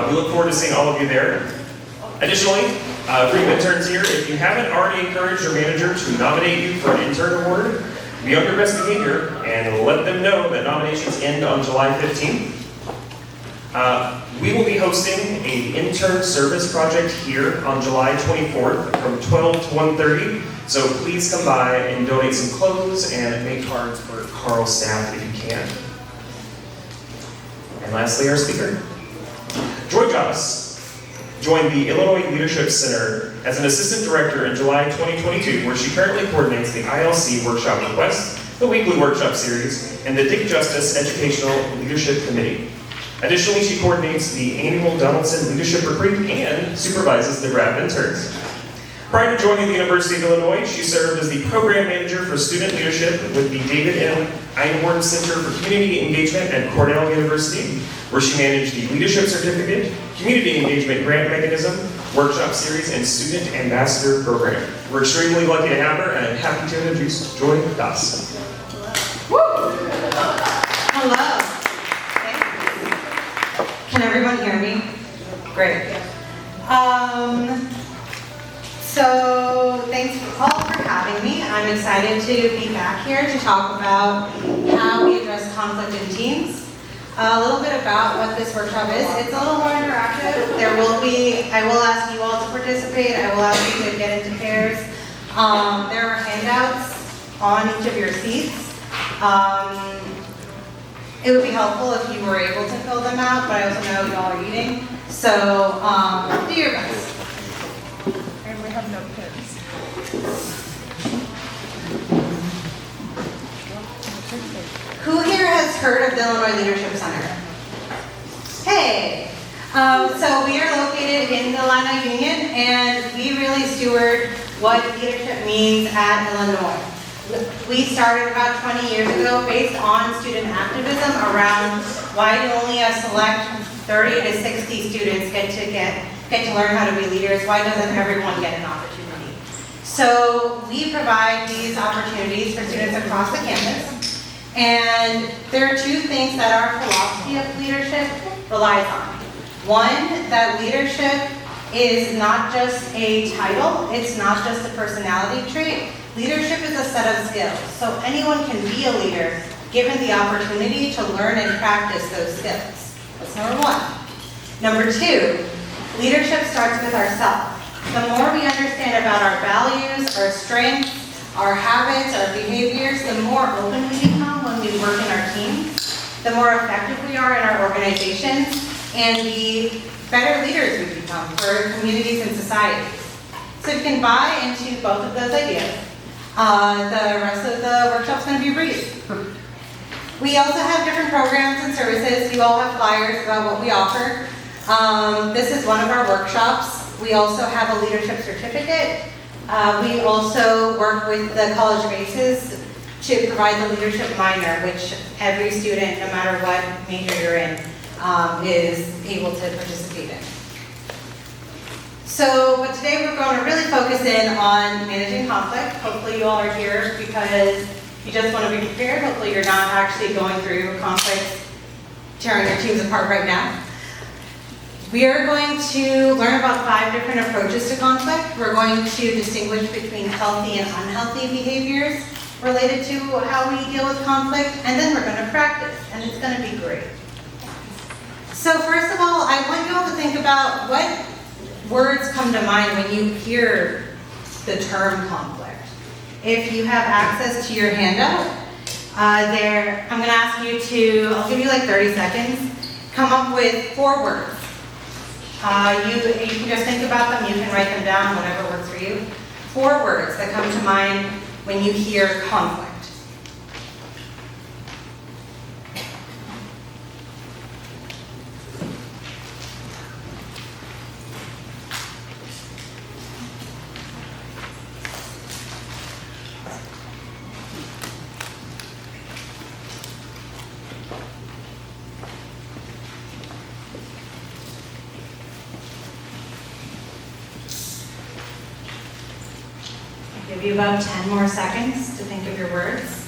We look forward to seeing all of you there. Additionally, for you interns here, if you haven't already encouraged your manager to nominate you for an intern award, be on your best behavior and let them know that nominations end on July 15th. We will be hosting an intern service project here on July 24th from 12 to 1:30. So please come by and donate some clothes and make cards for Carl's staff if you can. And lastly, our speaker. Joy Joss joined the Illinois Leadership Center as an assistant director in July 2022, where she currently coordinates the ILC Workshop Request, the weekly workshop series, and the Dick Justice Educational Leadership Committee. Additionally, she coordinates the annual Donaldson Leadership Retreat and supervises the grad interns. Prior to joining the University of Illinois, she served as the program manager for student leadership with the David M. Einhorn Center for Community Engagement at Cornell University, where she managed the Leadership Certificate, Community Engagement Grant Mechanism, Workshop Series, and Student Ambassador Program. We're extremely lucky to have her, and I'm happy to introduce Joy Joss. Hello. Can everyone hear me? Great. So thanks all for having me. I'm excited to be back here to talk about how we address conflict in teams. A little bit about what this workshop is. It's a little more interactive. I will ask you all to participate. I will ask you to get into pairs. There are handouts on each of your seats. It would be helpful if you were able to fill them out, but I also know y'all are eating. So do your best. And we have no pins. Who here has heard of the Illinois Leadership Center? Hey! So we are located in the Illini Union, and we really steward what leadership means at Illinois. We started about 20 years ago based on student activism around why do only a select 30 to 60 students get to learn how to be leaders? Why doesn't everyone get an opportunity? So we provide these opportunities for students across the campus. And there are two things that our philosophy of leadership relies on. One, that leadership is not just a title, it's not just a personality trait. Leadership is a set of skills, so anyone can be a leader given the opportunity to learn and practice those skills. That's number one. Number two, leadership starts with ourselves. The more we understand about our values, our strengths, our habits, our behaviors, the more open we become when we work in our teams, the more effective we are in our organizations, and the better leaders we become for communities and societies. So if you can buy into both of those ideas, the rest of the workshop's going to be brief. We also have different programs and services. You all have flyers about what we offer. This is one of our workshops. We also have a leadership certificate. We also work with the college bases to provide the leadership minor, which every student, no matter what major you're in, is able to participate in. But today we're going to really focus in on managing conflict. Hopefully you all are here because you just want to be prepared. Hopefully you're not actually going through conflict, tearing your teams apart right now. We are going to learn about 5 different approaches to conflict. We're going to distinguish between healthy and unhealthy behaviors related to how we deal with conflict, and then we're going to practice, and it's going to be great. So first of all, I want you all to think about what words come to mind when you hear the term conflict. If you have access to your handout, I'm going to ask you to, I'll give you like 30 seconds, come up with 4 words. You can just think about them, you can write them down, whatever works for you. 4 words that come to mind when you hear conflict. Give you about 10 more seconds to think of your words.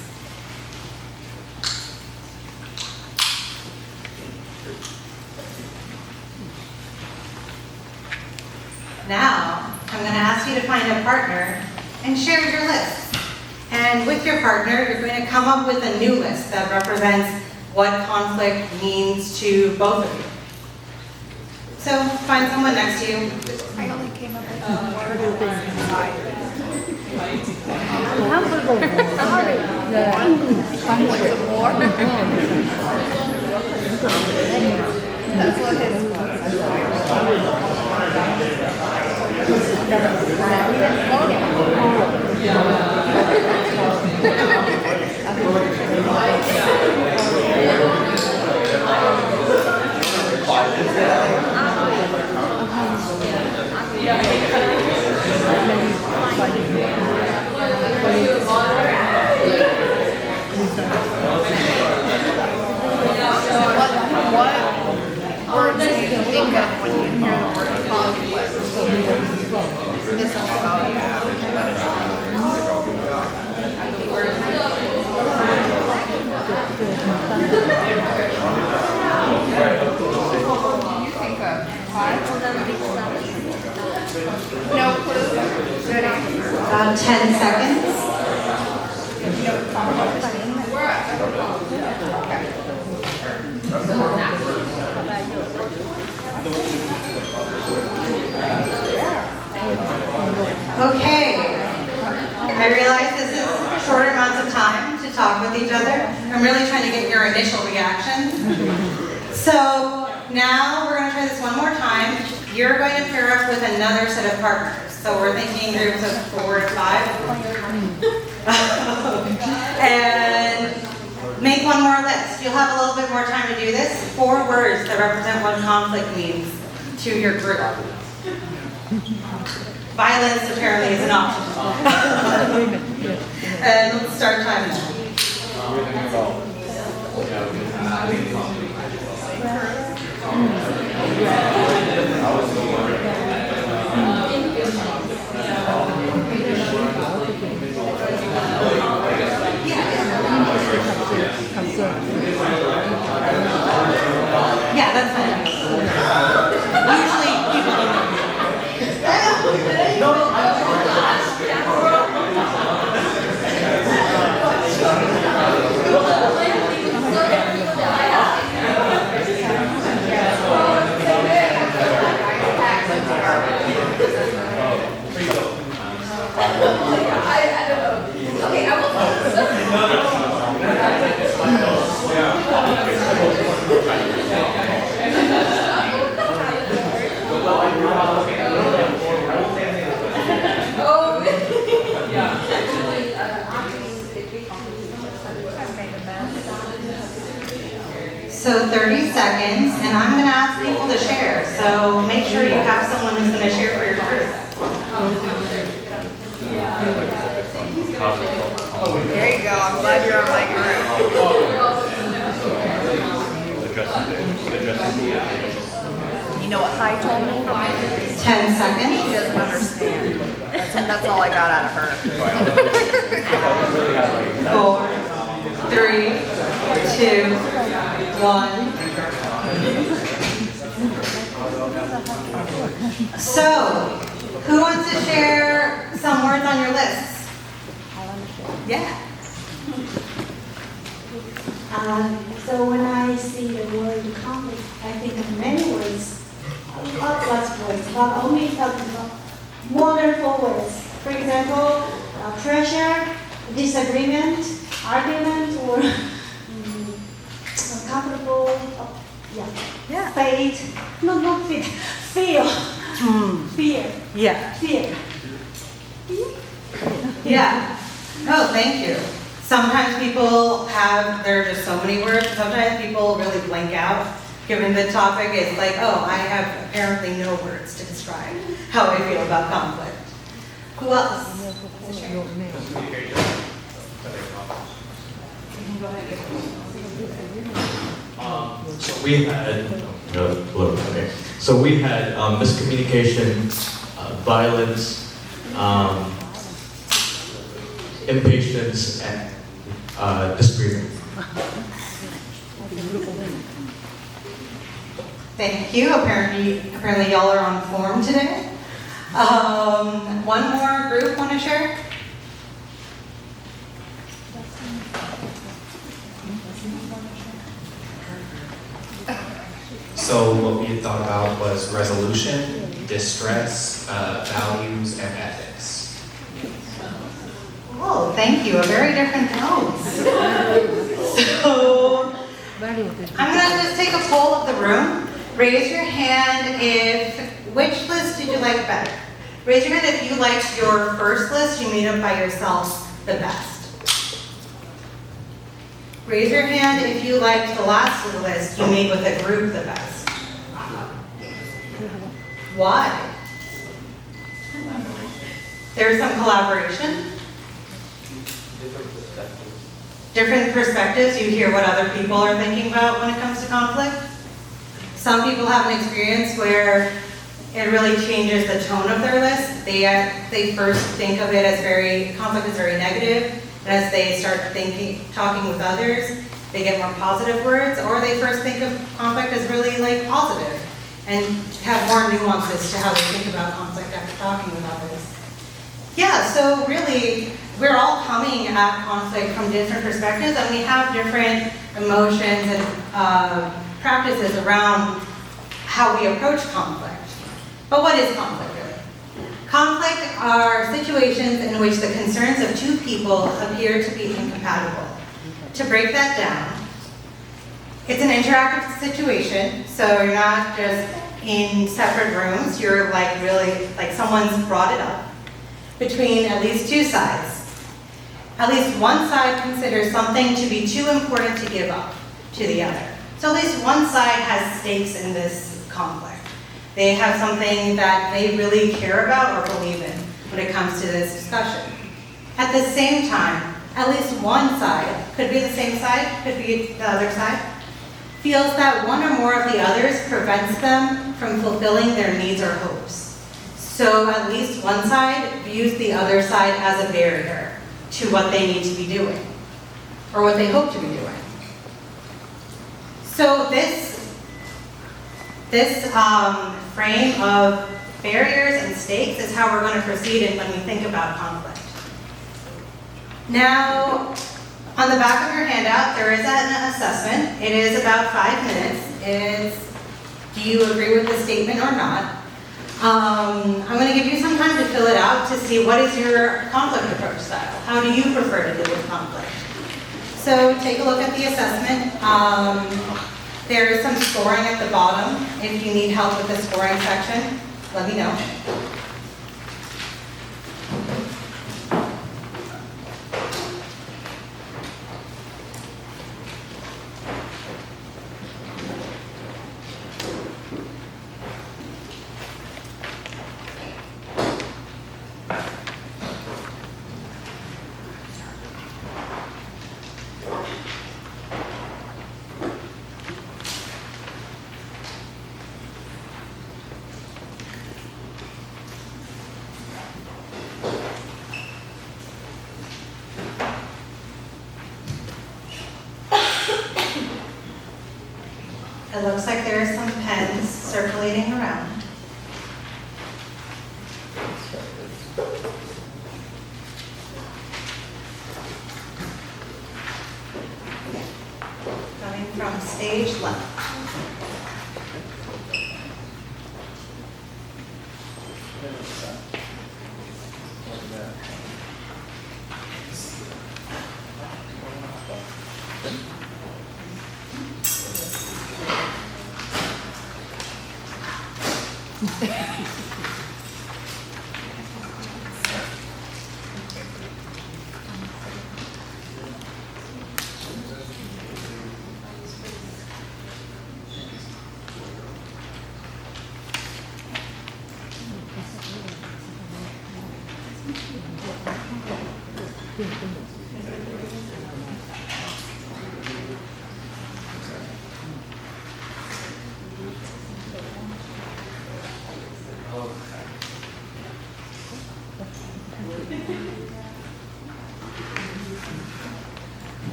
Now, I'm going to ask you to find a partner and share your list. And with your partner, you're going to come up with a new list that represents what conflict means to both of you. So find someone next to you. I only came up with one word. That's what his What words do you think of when you hear the word conflict? This is about you think of no clue. Good answer. About 10 seconds. Okay. I realize this is short amounts of time to talk with each other. I'm really trying to get your initial reactions. So now we're going to try this one more time. You're going to pair up with another set of partners. So we're thinking groups of 4 to 5. And make one more list. You'll have a little bit more time to do this. 4 words that represent what conflict means to your group. Violence apparently is an option. And let's start time now. Yeah, that's fine. Usually people So 30 seconds, and I'm going to ask people to share. So make sure you have someone who's going to share for your group. There you go. I'm glad you're on my group. You know what Hi told me? 10 She seconds. doesn't understand. That's all I got out of her. 4, 3, 2, 1. So, who wants to share some words on your list? Yeah. So when I see the word conflict, I think of many words, not less words, but only talking about wonderful words. For example, pressure, disagreement, argument, or comfortable, Yeah. fate, not fate, fear, fear, Yeah. fear. Yeah. Oh, thank you. Sometimes people there are just so many words. Sometimes people really blank out. Given the topic, it's like, oh, I have apparently no words to describe how I feel about conflict. Who else? So we had, So we had miscommunication, violence, impatience, and disagreement. Thank you. Apparently y'all are on form today. One more group want to share? So what we had thought about was resolution, distress, values, and ethics. Oh, thank you, a very different tone. So, I'm gonna just take a poll of the room. Raise your hand which list did you like better? Raise your hand if you liked your first list, you made up by yourself the best. Raise your hand if you liked the last list you made with a group the best. Why? There's some collaboration. Different perspectives, you hear what other people are thinking about when it comes to conflict. Some people have an experience where it really changes the tone of their list. They first think of it as conflict is very negative, and as they start talking with others, they get more positive words, or they first think of conflict as really like positive, and have more nuances to how they think about conflict after talking with others. Yeah, so really, we're all coming at conflict from different perspectives, and we have different emotions and practices around how we approach conflict. But what is conflict really? Conflict are situations in which the concerns of two people appear to be incompatible. To break that down, it's an interactive situation, so you're not just in separate rooms, you're like really, like someone's brought it up between at least two sides. At least one side considers something to be too important to give up to the other. So at least one side has stakes in this conflict. They have something that they really care about or believe in when it comes to this discussion. At the same time, at least one side, could be the same side, could be the other side, feels that one or more of the others prevents them from fulfilling their needs or hopes. So at least one side views the other side as a barrier to what they need to be doing, or what they hope to be doing. So this frame of barriers and stakes is how we're going to proceed when we think about conflict. Now, on the back of your handout, there is an assessment. It is about 5 minutes. Do you agree with the statement or not? I'm going to give you some time to fill it out to see what is your conflict approach style. How do you prefer to deal with conflict? So take a look at the assessment. There is some scoring at the bottom. If you need help with the scoring section, let me know. It looks like there are some pens circulating around. Coming from stage left.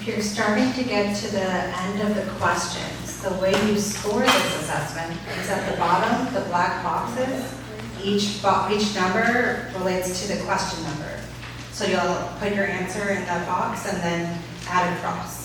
If you're starting to get to the end of the questions, the way you score this assessment is at the bottom, the black boxes. Each number relates to the question number. So you'll put your answer in that box and then add a cross.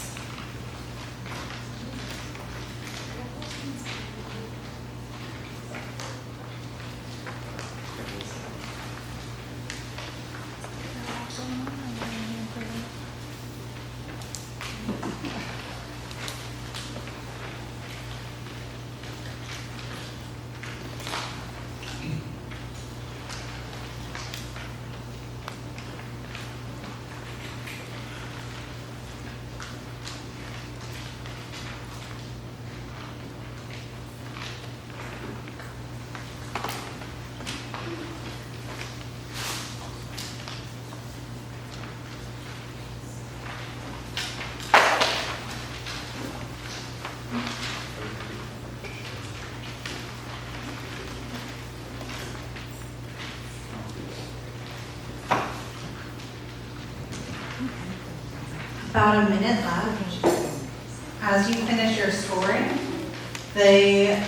About a minute left. As you finish your scoring, the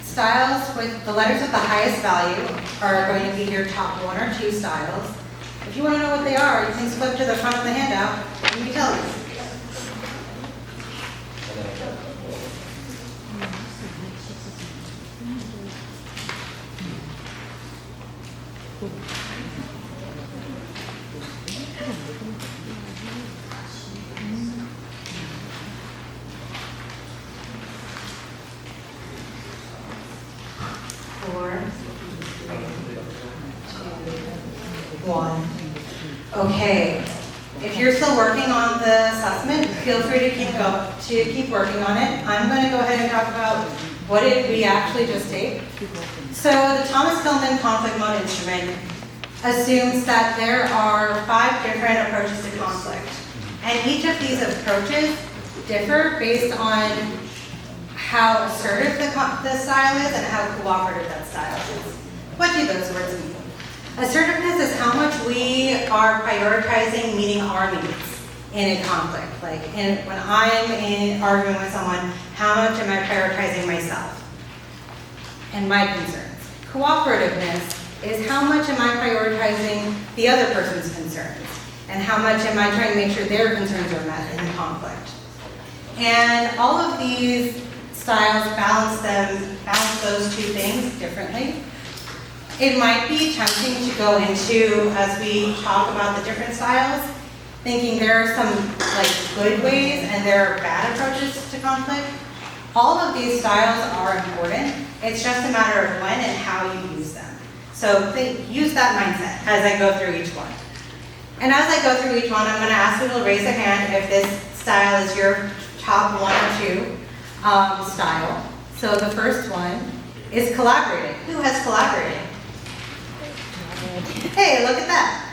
styles with the letters with the highest value are going to be your top 1 or 2 styles. If you want to know what they are, you can flip to the front of the handout and we tell you. Okay, if you're still working on the assessment, feel free to keep working on it. I'm going to go ahead and talk about what did we actually just take. So the Thomas Kilmann conflict mode instrument assumes that there are 5 different approaches to conflict. And each of these approaches differ based on how assertive the style is and how cooperative that style is. What do those words mean? Assertiveness is how much we are prioritizing meeting our needs in a conflict. Like when I'm arguing with someone, how much am I prioritizing myself and my concerns? Cooperativeness is how much am I prioritizing the other person's concerns and how much am I trying to make sure their concerns are met in the conflict. And all of these styles balance those 2 things differently. It might be tempting to go into, as we talk about the different styles, thinking there are some good ways and there are bad approaches to conflict. All of these styles are important. It's just a matter of when and how you use them. So use that mindset as I go through each one. And as I go through each one, I'm going to ask people to raise their hand if this style is your top 1 or 2 style. So the first one is collaborating. Who has collaborating? Hey, look at that.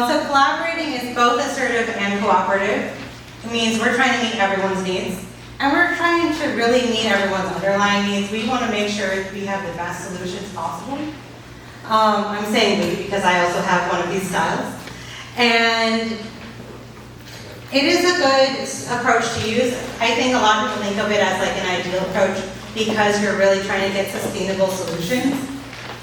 So collaborating is both assertive and cooperative. It means we're trying to meet everyone's needs. And we're trying to really meet everyone's underlying needs. We want to make sure we have the best solutions possible. I'm saying we because I also have one of these styles. And it is a good approach to use. I think a lot of people think of it as like an ideal approach because you're really trying to get sustainable solutions.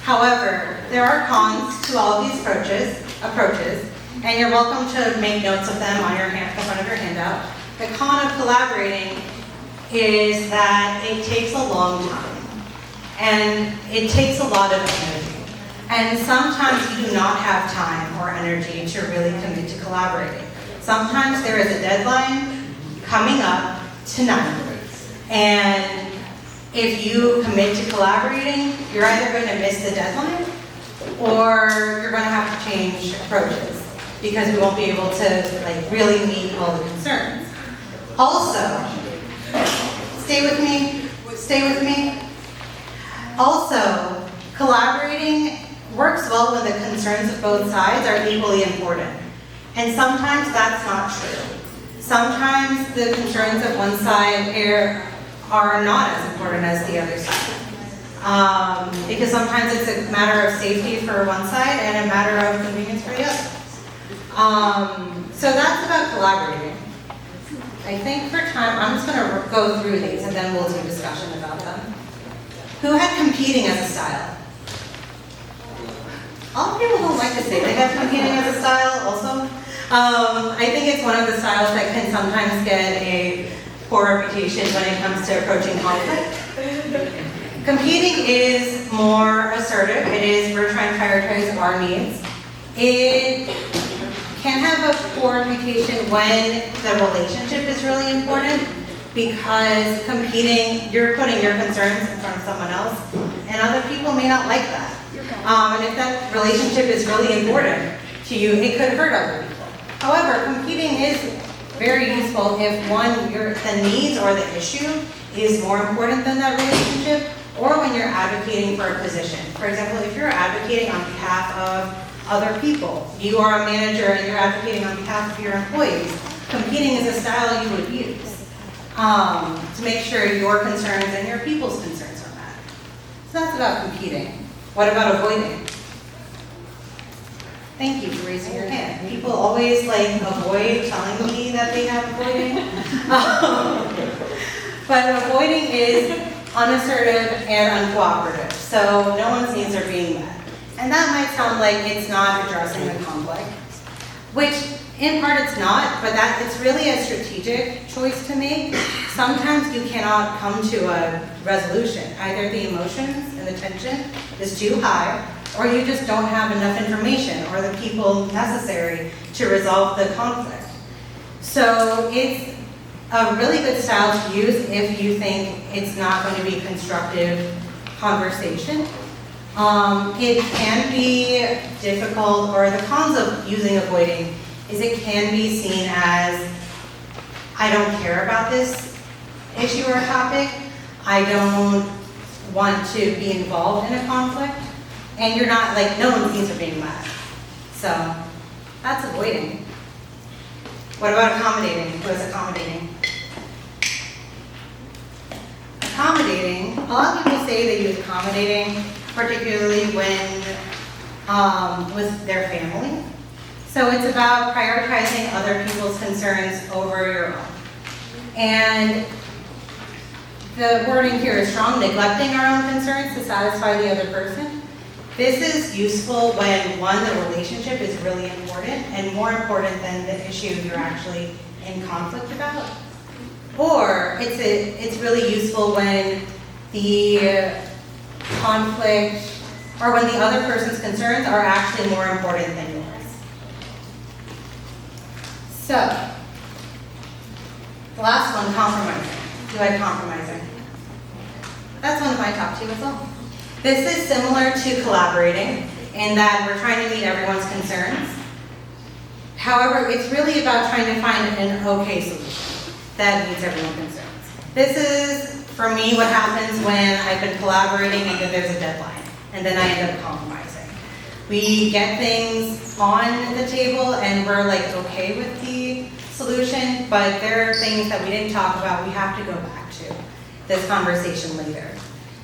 However, there are cons to all of these approaches, and you're welcome to make notes of them on your hand, in front of your handout. The con of collaborating is that it takes a long time, and it takes a lot of energy. And sometimes you do not have time or energy to really commit to collaborating. Sometimes there is a deadline coming up tonight, and if you commit to collaborating, you're either going to miss the deadline or you're going to have to change approaches because we won't be able to like really meet all the concerns. Also, stay with me. Also, collaborating works well when the concerns of both sides are equally important. And sometimes that's not true. Sometimes the concerns of one side are not as important as the other side. Because sometimes it's a matter of safety for one side and a matter of convenience for the other. So that's about collaborating. I think for time, I'm just going to go through these and then we'll do discussion about them. Who had competing as a style? A lot of people don't like to say they have competing as a style also. I think it's one of the styles that can sometimes get a poor reputation when it comes to approaching conflict. Competing is more assertive. It is, we're trying to prioritize our needs. It can have a poor reputation when the relationship is really important because competing, you're putting your concerns in front of someone else and other people may not like that. And if that relationship is really important to you, it could hurt other people. However, competing is very useful if the needs or the issue is more important than that relationship, or when you're advocating for a position. For example, if you're advocating on behalf of other people, you are a manager and you're advocating on behalf of your employees, competing is a style you would use to make sure your concerns and your people's concerns are met. So that's about competing. What about avoiding? Thank you for raising your hand. People always avoid telling me that they have avoiding. But avoiding is unassertive and uncooperative. So no one's needs are being met. And that might sound like it's not addressing the conflict, which in part it's not, but it's really a strategic choice to make. Sometimes you cannot come to a resolution. Either the emotions and the tension is too high, or you just don't have enough information or the people necessary to resolve the conflict. So it's a really good style to use if you think it's not going to be constructive conversation. It can be difficult, or the cons of using avoiding is it can be seen as, I don't care about this issue or topic, I don't want to be involved in a conflict, and you're not, no one's needs are being met. So that's avoiding. What about accommodating? Who is accommodating? Accommodating, a lot of people say they use accommodating, particularly when with their family. So it's about prioritizing other people's concerns over your own. And the wording here is strong, neglecting our own concerns to satisfy the other person. This is useful when, one, the relationship is really important and more important than the issue you're actually in conflict about. Or it's really useful when the conflict, or when the other person's concerns are actually more important than yours. So, the last one, compromising. Do I compromising? That's one of my top two as well. This is similar to collaborating in that we're trying to meet everyone's concerns. However, it's really about trying to find an okay solution that meets everyone's concerns. This is, for me, what happens when I've been collaborating and then there's a deadline, and then I end up compromising. We get things on the table and we're okay with the solution, but there are things that we didn't talk about we have to go back to this conversation later.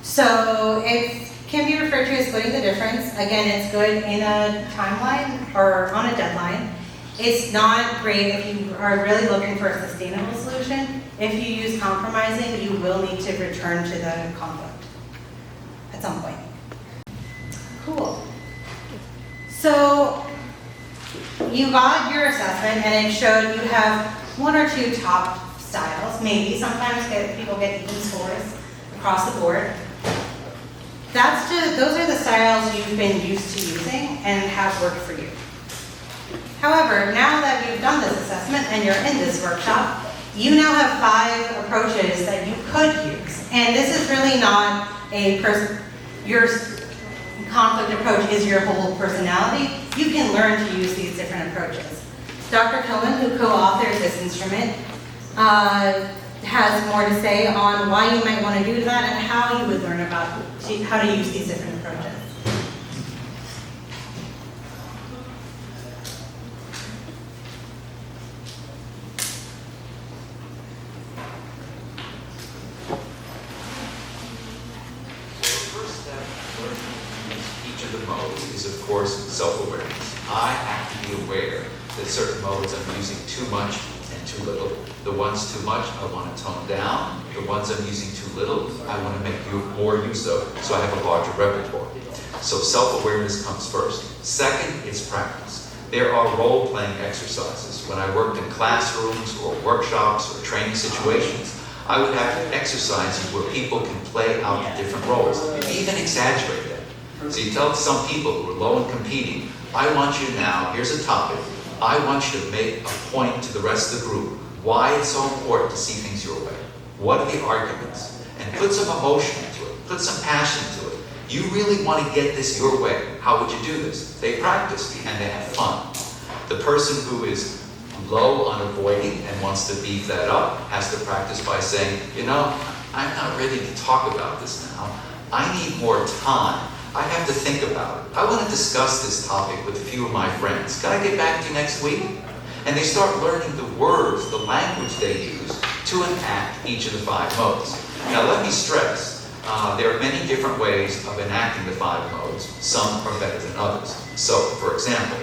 So it can be referred to as splitting the difference. Again, it's good in a timeline or on a deadline. It's not great if you are really looking for a sustainable solution. If you use compromising, you will need to return to the conflict at some point. Cool. So you got your assessment and it showed you have one or two top styles. Maybe sometimes people get even scores across the board. Those are the styles you've been used to using and have worked for you. However, now that you've done this assessment and you're in this workshop, you now have 5 approaches that you could use. And this is really not your conflict approach is your whole personality. You can learn to use these different approaches. Dr. Cohen, who co-authored this instrument, has more to say on why you might want to do that and how you would learn about how to use these different approaches. Each of the modes is, of course, self-awareness. I have to be aware that certain modes I'm using too much and too little. The ones too much, I want to tone down. The ones I'm using too little, I want to make more use of, so I have a larger repertoire. So self-awareness comes first. Second, it's practice. There are role-playing exercises. When I worked in classrooms or workshops or training situations, I would have exercises where people can play out the different roles, even exaggerate them. So you tell some people who are low in competing, I want you now, here's a topic, I want you to make a point to the rest of the group why it's so important to see things your way. What are the arguments? And put some emotion into it, put some passion into it. You really want to get this your way. How would you do this? They practice and they have fun. The person who is low on avoiding and wants to beef that up has to practice by saying, you know, I'm not ready to talk about this now. I need more time. I have to think about it. I want to discuss this topic with a few of my friends. Can I get back to you next week? And they start learning the words, the language they use to enact each of the 5 modes. Now let me stress, there are many different ways of enacting the 5 modes. Some are better than others. So, for example,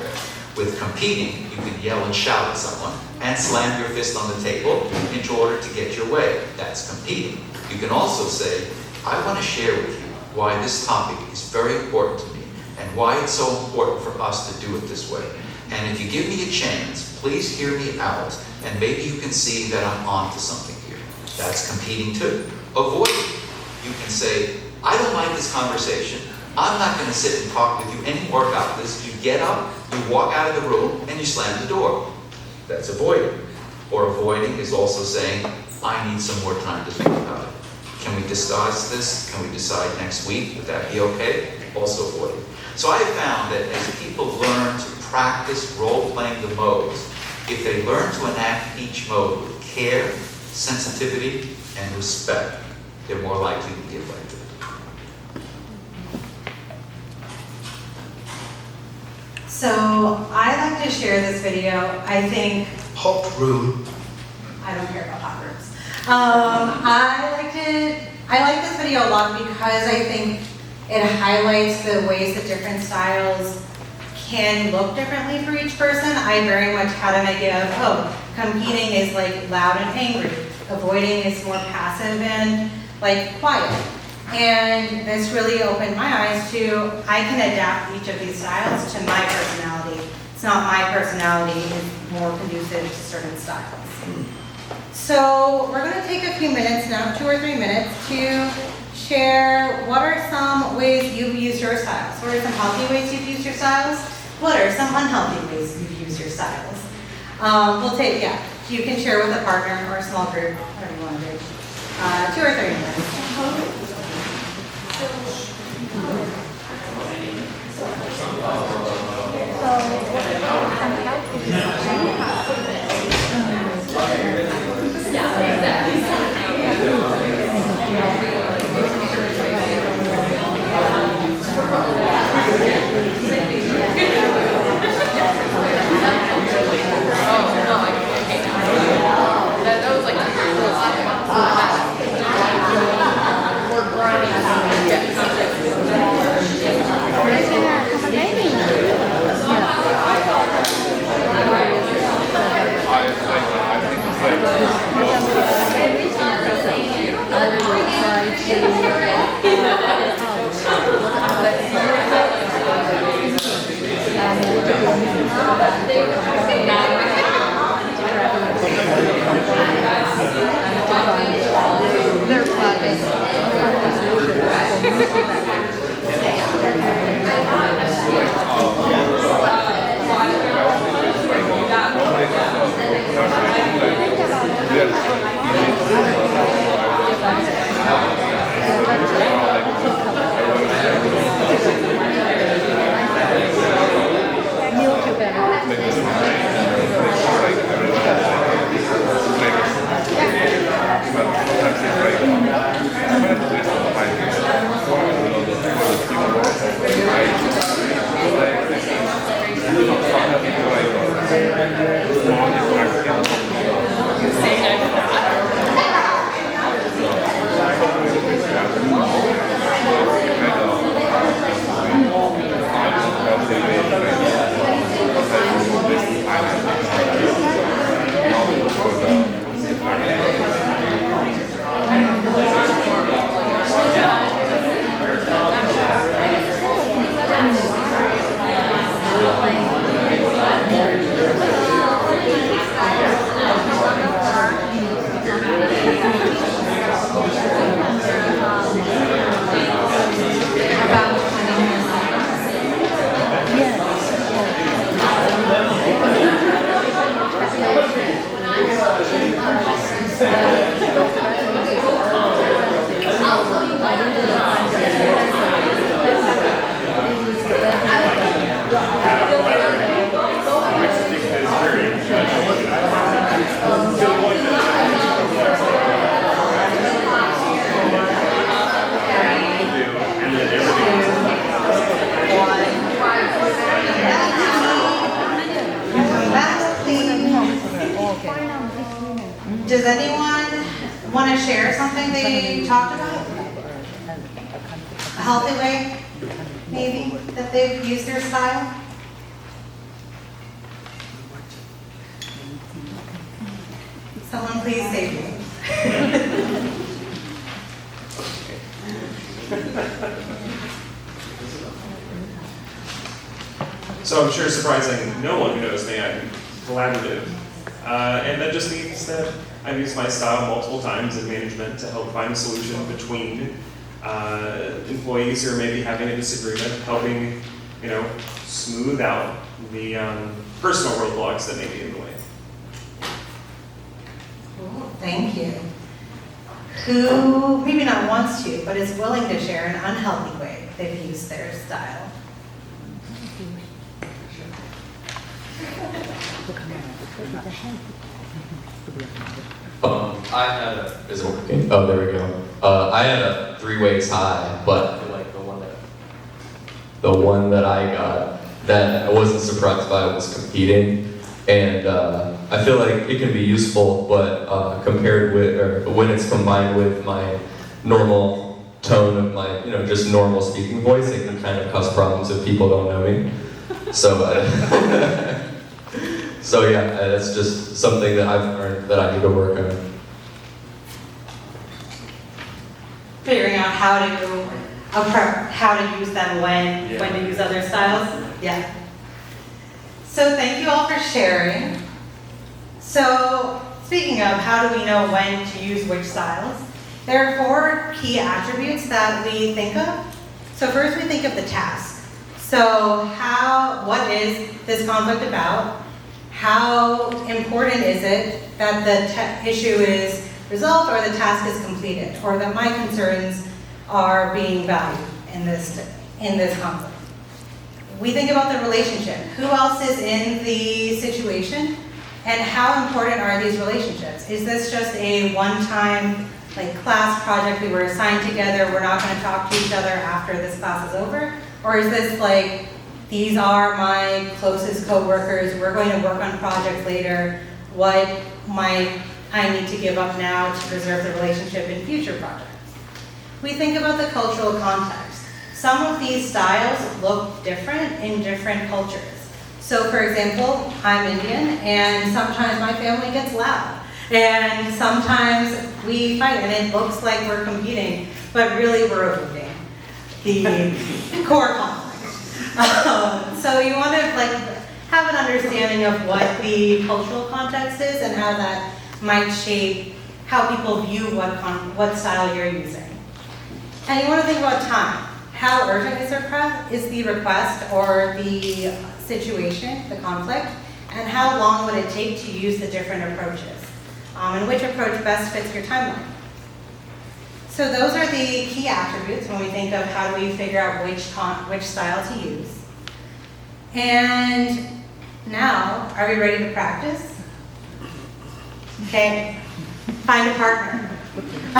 with competing, you can yell and shout at someone and slam your fist on the table in order to get your way. That's competing. You can also say, I want to share with you why this topic is very important to me and why it's so important for us to do it this way. And if you give me a chance, please hear me out, and maybe you can see that I'm on to something here. That's competing too. Avoiding. You can say, I don't like this conversation. I'm not going to sit and talk with you anymore about this. You get up, you walk out of the room, and you slam the door. That's avoiding. Or avoiding is also saying, I need some more time to think about it. Can we discuss this? Can we decide next week? Would that be okay? Also avoiding. So I have found that as people learn to practice role-playing the modes, if they learn to enact each mode with care, sensitivity, and respect, they're more likely to be effective. So I like to share this video. I think Hot room. I don't care about hot rooms. I like this video a lot because I think it highlights the ways that different styles can look differently for each person. I very much had an idea of, competing is like loud and angry. Avoiding is more passive and like quiet. And this really opened my eyes to, I can adapt each of these styles to my personality. It's not my personality, it's more conducive to certain styles. So we're going to take a few minutes now, 2 or 3 minutes, to share what are some ways you've used your styles. What are some healthy ways you've used your styles? What are some unhealthy ways you've used your styles? You can share with a partner or a small group, whatever you want to do. 2 or 3 minutes. That was like we're grinding. Does anyone want to share something they talked about? A healthy way, maybe, that they've used their style? Someone please save me. So I'm sure surprising no one who knows me, I'm collaborative. And that just means that I've used my style multiple times in management to help find a solution between employees who are maybe having a disagreement, helping, smooth out the personal roadblocks that may be in the way. Cool, thank you. Who maybe not wants to, but is willing to share an unhealthy way they've used their style? I had a, is it working? Oh, there we go. I had a 3-way tie, but I feel like the one that I got, that I wasn't surprised by was competing, and I feel like it can be useful, but compared with, or when it's combined with my normal tone of my, just normal speaking voice, it can kind of cause problems if people don't know me. So, so yeah, that's just something that I've learned that I need to work on. Figuring out how to use them when to use other styles. Yeah. So thank you all for sharing. So speaking of how do we know when to use which styles, there are 4 key attributes that we think of. So first we think of the task. So what is this conflict about? How important is it that the issue is resolved or the task is completed, or that my concerns are being valued in this conflict? We think about the relationship. Who else is in the situation, and how important are these relationships? Is this just a one-time class project we were assigned together, we're not going to talk to each other after this class is over? Or is this these are my closest coworkers, we're going to work on projects later, what might I need to give up now to preserve the relationship in future projects? We think about the cultural context. Some of these styles look different in different cultures. So for example, I'm Indian, and sometimes my family gets loud. And sometimes we fight, and it looks like we're competing, but really we're avoiding the core conflict. So you want to have an understanding of what the cultural context is and how that might shape how people view what style you're using. And you want to think about time. How urgent is the request or the situation, the conflict, and how long would it take to use the different approaches? And which approach best fits your timeline? So those are the key attributes when we think of how do we figure out which style to use. And now, are we ready to practice? Okay, find a partner. I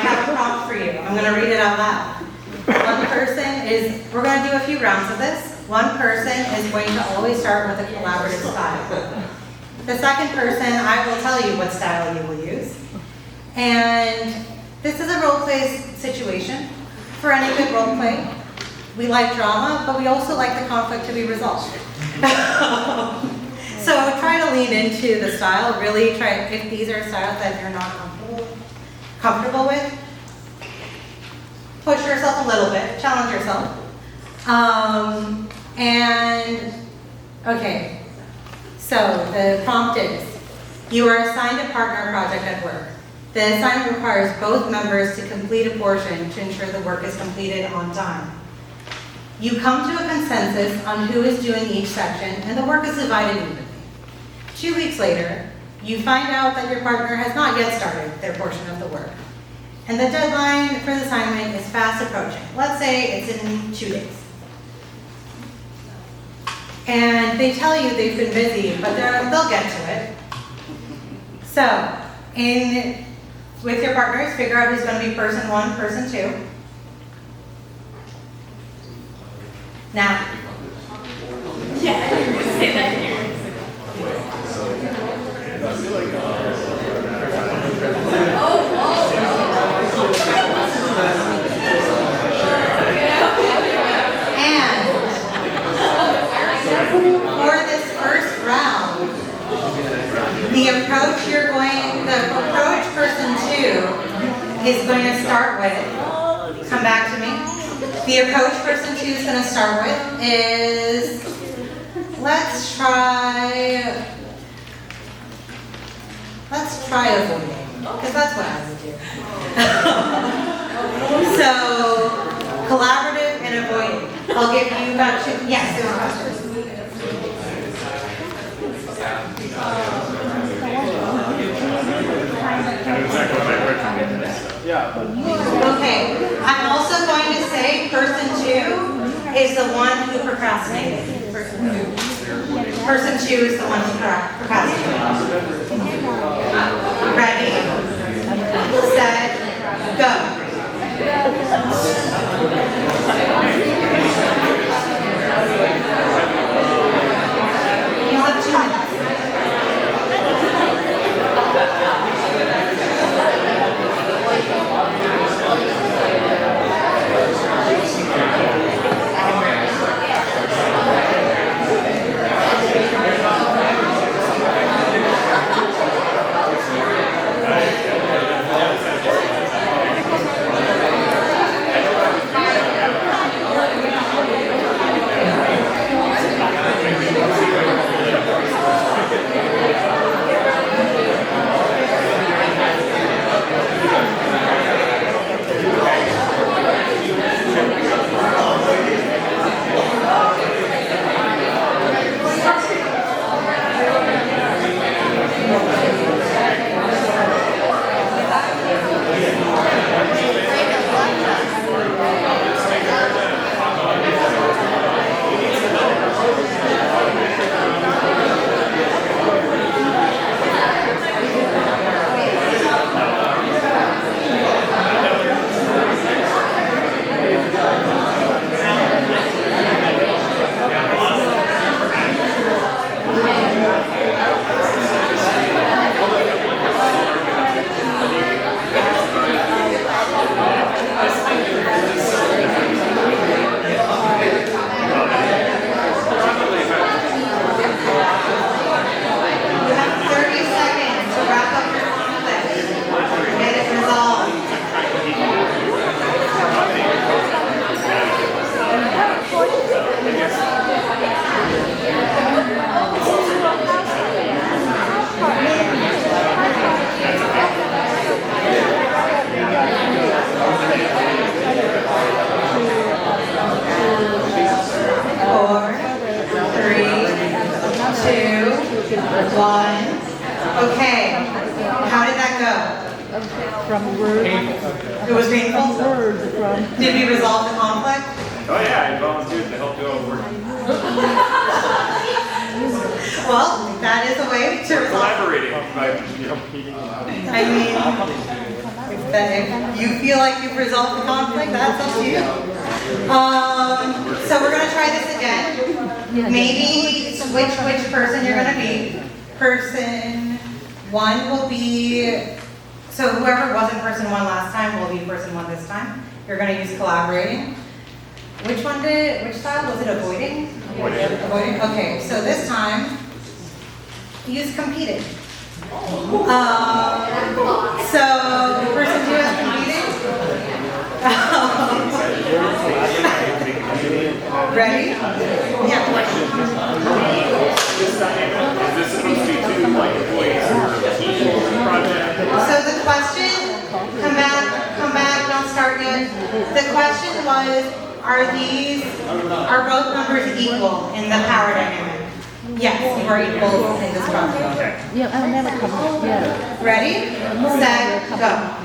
have a prompt for you. I'm gonna read it out loud. We're gonna do a few rounds of this. One person is going to always start with a collaborative style. The second person, I will tell you what style you will use. And this is a role play situation. For any good role play, we like drama, but we also like the conflict to be resolved. So try to lean into the style. Really try, if these are styles that you're not comfortable with, push yourself a little bit, challenge yourself. Okay, so the prompt is, you are assigned a partner project at work. The assignment requires both members to complete a portion to ensure the work is completed on time. You come to a consensus on who is doing each section, and the work is divided evenly. 2 weeks later, you find out that your partner has not yet started their portion of the work. And the deadline for the assignment is fast approaching. Let's say it's in 2 days. And they tell you they've been busy, but they'll get to it. So, with your partners, figure out who's going to be person 1, person 2. Now. Yeah, I was gonna say that here. And for this first round, the approach person 2 is going to start with, come back to me. The approach person 2 is going to start with is, let's try avoiding, because that's what I would do. So, collaborative and avoiding. I'll give you about 2, yes, there are questions. Okay, I'm also going to say person 2 is the one who procrastinated. Person 2 is the one who procrastinated. Ready, set, go. You have 2 minutes. Okay, how did that go? From words. It was painful? Words from. Did we resolve the conflict? Oh yeah, I volunteered to help do all the work. Well, that is a way to resolve. Collaborating, but I mean, if you feel like you've resolved the conflict, that's up to you. So we're gonna try this again. Maybe switch which person you're gonna be. Person 1 will be, so whoever wasn't person 1 last time will be person 1 this time. You're gonna use collaborating. Which style? Was it avoiding? Avoiding, okay, so this time, use competing. So, person 2 is competing. Ready? Yeah. is this supposed to be two like employees or a team project? So the question, come back, don't start yet. The question was, are both numbers equal in the power dynamic? Yes, you are equal in this project. Yeah, I'll never come up. Yeah. Ready, set, go.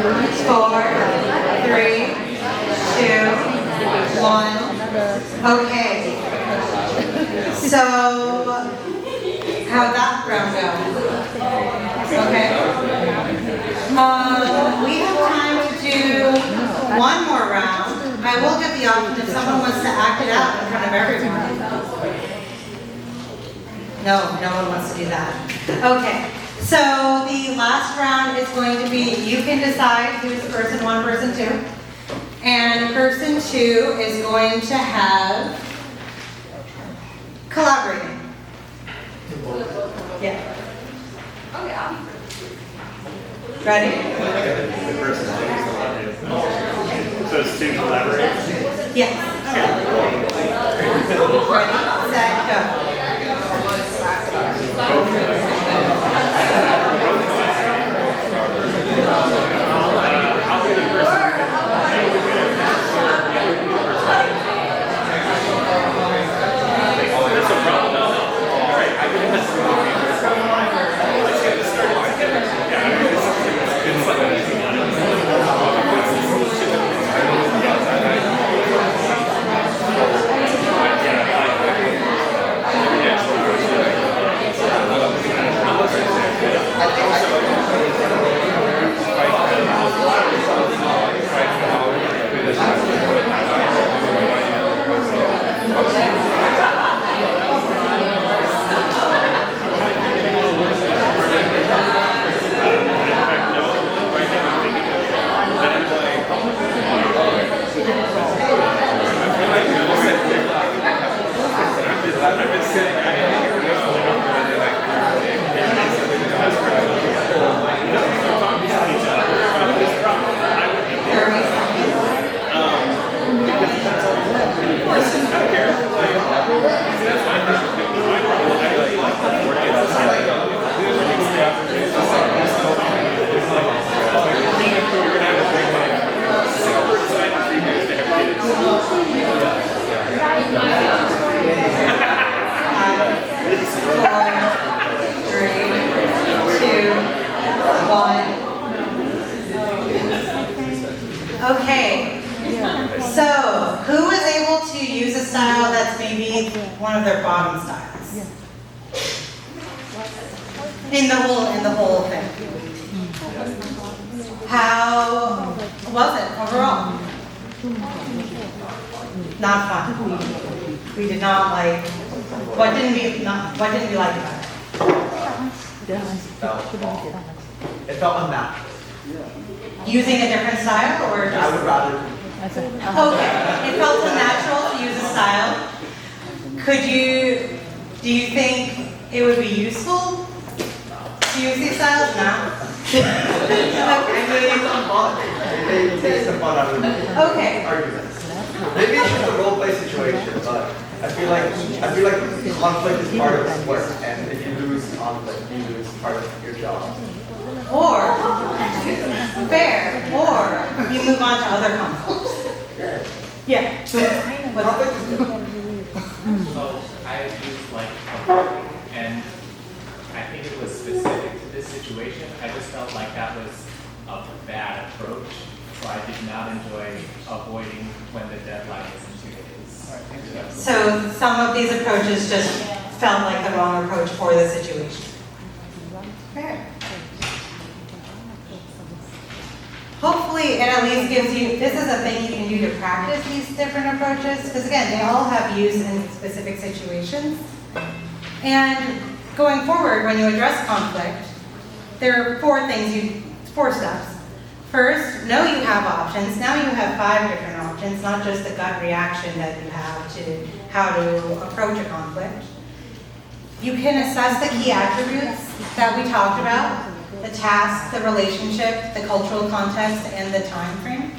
4, 3, 2, 1. Okay. So, how'd that round go? Okay. We have time to do one more round. I will get the option if someone wants to act it out in front of everyone. No one wants to do that. Okay. So the last round is going to be, you can decide who's person 1, person 2. And person 2 is going to have collaborating. Yeah. Ready? So it's to collaborate? Yes. Ready, set, go. Okay, so who is able to use a style that's maybe one of their bottom styles? In the whole thing. How was it overall? Not fun. We did not like. What didn't we like about it? It felt unnatural. Using a different style, or just? I would rather. Okay, it felt unnatural to use a style. Do you think it would be useful to use these styles? No? It takes the fun out of Okay. arguments. Maybe it's just a role play situation, but I feel like conflict is part of work, and if you lose conflict, you lose part of your job. Or, fair, or you move on to other conflicts. Yeah. Conflict is good. So I used like conflict, and I think it was specific to this situation. I just felt like that was a bad approach, so I did not enjoy avoiding when the deadline was in 2 days. So some of these approaches just felt like the wrong approach for the situation. Fair. Hopefully it at least gives you, this is a thing you can do to practice these different approaches, because again, they all have use in specific situations. And going forward, when you address conflict, there are 4 steps. First, know you have options. Now you have 5 different options, not just the gut reaction that you have to how to approach a conflict. You can assess the key attributes that we talked about, the task, the relationship, the cultural context, and the time frame.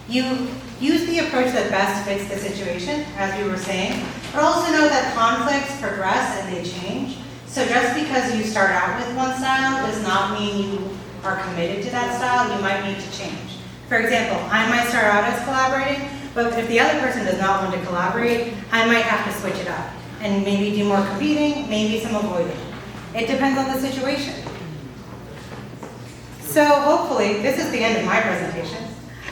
You use the approach that best fits the situation, as we were saying, but also know that conflicts progress and they change. So just because you start out with one style does not mean you are committed to that style. You might need to change. For example, I might start out as collaborating, but if the other person does not want to collaborate, I might have to switch it up and maybe do more competing, maybe some avoiding. It depends on the situation. So hopefully, this is the end of my presentation.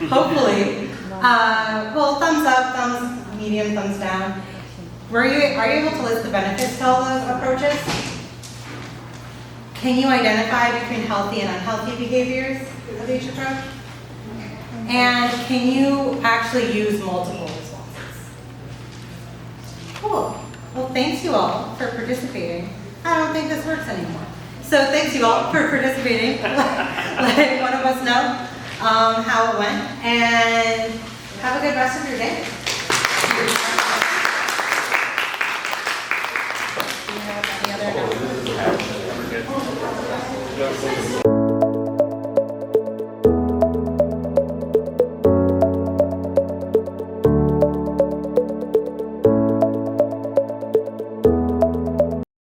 Hopefully, well, thumbs up, thumbs medium, thumbs down. Are you able to list the benefits to all those approaches? Can you identify between healthy and unhealthy behaviors of each approach? And can you actually use multiple responses? Cool. Well, thanks you all for participating. I don't think this works anymore. So thanks you all for participating, letting one of us know how it went, and have a good rest of your day. Do you have any other announcements?